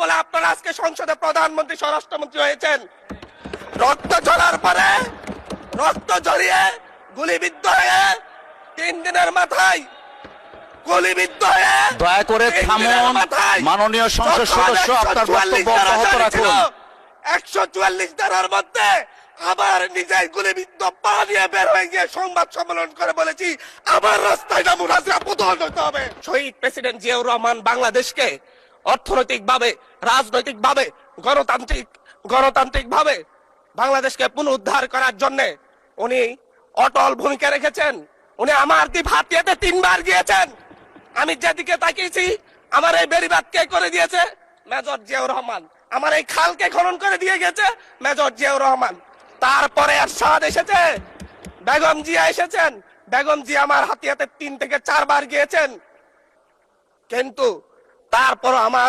বলে আপনারা আজকে সংসদে প্রধানমন্ত্রী স্বরাষ্ট্রমন্ত্রী হয়েছেন। রক্ত ঝরার পরে রক্ত ঝরিয়ে গুলিবিদ্ধ হয়ে 3 দিনের মাথায় গুলিবিদ্ধ হয়ে দয়া করে থামুন। মাননীয় সংসদ সদস্য, আপনার বক্তব্য অব্যাহত রাখুন। 144 ধারার মধ্যে আবার নিজের গুলিবিদ্ধ পা নিয়ে বের হয়ে গিয়ে সংবাদ সম্মেলন করে বলেছি আবার রাস্তায় নামুন, হাসিনা পতন হতে হবে। শহীদ প্রেসিডেন্ট জিয়াউর রহমান বাংলাদেশকে অর্থনৈতিকভাবে, রাজনৈতিকভাবে, গণতান্ত্রিকভাবে বাংলাদেশকে পুনরুদ্ধার করার জন্য উনি অটল ভূমিকা রেখেছেন। উনি আমার দ্বীপ হাতিয়াতে 3 বার গিয়েছেন। আমি যেদিকে তাকিয়েছি আমার এই বেড়িবাঁধ কে করে দিয়েছে? মেজর জিয়াউর রহমান। আমার এই খালকে খনন করে দিয়ে গেছে মেজর জিয়াউর রহমান। তারপরে এরশাদ এসেছে, বেগম জিয়া এসেছেন। বেগম জিয়া আমার হাতিয়াতে 3 থেকে 4 বার গিয়েছেন, কিন্তু তারপর আমার